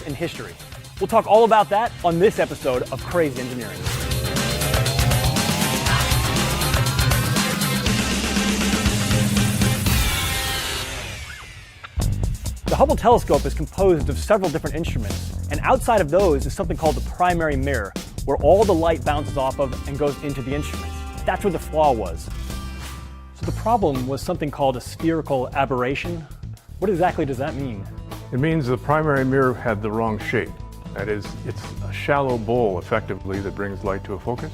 in history. We'll talk all about that on this episode of Crazy Engineering. The Hubble telescope is composed of several different instruments, and outside of those is something called the primary mirror, where all the light bounces off of and goes into the instruments. That's where the flaw was. So the problem was something called a spherical aberration. What exactly does that mean? It means the primary mirror had the wrong shape. That is, it's a shallow bowl, effectively, that brings light to a focus.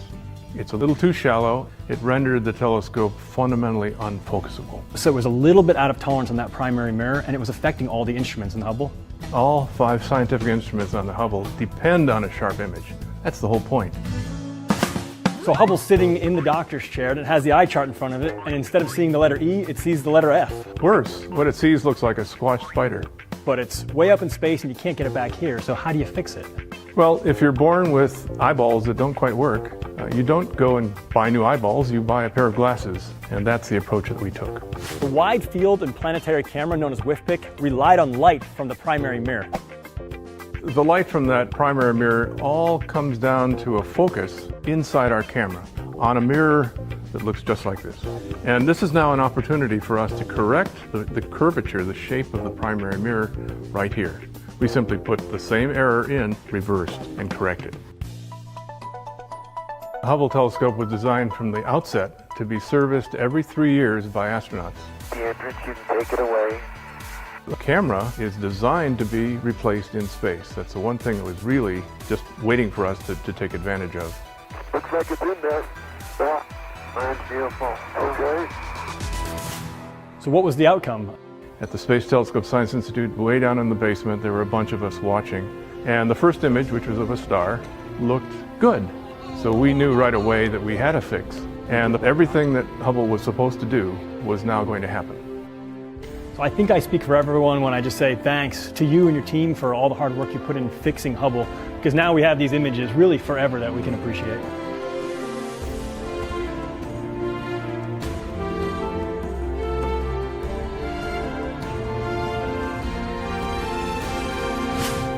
It's a little too shallow. It rendered the telescope fundamentally unfocusable. So it was a little bit out of tolerance on that primary mirror, and it was affecting all the instruments in the Hubble? All 5 scientific instruments on the Hubble depend on a sharp image. That's the whole point. So Hubble's sitting in the doctor's chair, and it has the eye chart in front of it, and instead of seeing the letter E, it sees the letter F. Worse, what it sees looks like a squashed spider. But it's way up in space, and you can't get it back here, so how do you fix it? Well, if you're born with eyeballs that don't quite work, you don't go and buy new eyeballs, you buy a pair of glasses, and that's the approach that we took. The wide field and planetary camera, known as WIFPIC, relied on light from the primary mirror. The light from that primary mirror all comes down to a focus inside our camera on a mirror that looks just like this. And this is now an opportunity for us to correct the curvature, the shape of the primary mirror right here. We simply put the same error in, reversed, and corrected. The Hubble telescope was designed from the outset to be serviced every 3 years by astronauts. Andrews, you can take it away. The camera is designed to be replaced in space. That's the one thing that was really just waiting for us to take advantage of. Looks like it's in there. Yeah, mine's beautiful. Okay. So what was the outcome? At the Space Telescope Science Institute, way down in the basement, there were a bunch of us watching. And the first image, which was of a star, looked good. So we knew right away that we had a fix. And everything that Hubble was supposed to do was now going to happen. So I think I speak for everyone when I just say thanks to you and your team for all the hard work you put in fixing Hubble, because now we have these images really forever that we can appreciate.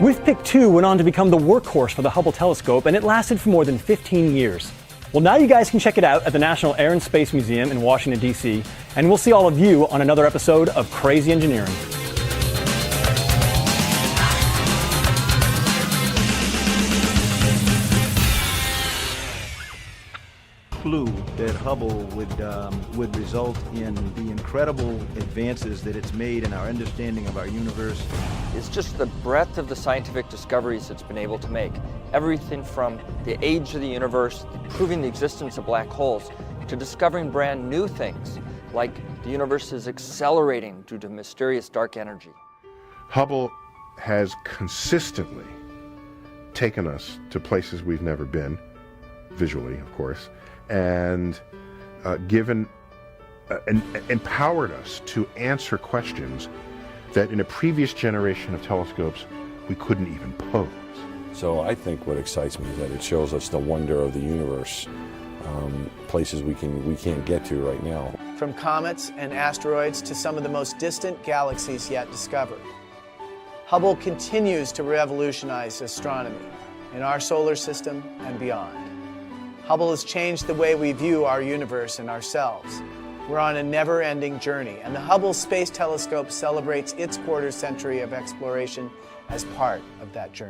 WIFPIC 2 went on to become the workhorse for the Hubble telescope, and it lasted for more than 15 years. Well, now you guys can check it out at the National Air and Space Museum in Washington, D.C., and we'll see all of you on another episode of Crazy Engineering. Clue that Hubble would result in the incredible advances that it's made in our understanding of our universe. It's just the breadth of the scientific discoveries it's been able to make. Everything from the age of the universe, proving the existence of black holes, to discovering brand new things, like the universe is accelerating due to mysterious dark energy. Hubble has consistently taken us to places we've never been, visually, of course, and empowered us to answer questions that in a previous generation of telescopes we couldn't even pose. So I think what excites me is that it shows us the wonder of the universe, places we can't get to right now. From comets and asteroids to some of the most distant galaxies yet discovered. Hubble continues to revolutionize astronomy in our solar system and beyond. Hubble has changed the way we view our universe and ourselves. We're on a never-ending journey, and the Hubble Space Telescope celebrates its quarter century of exploration as part of that journey.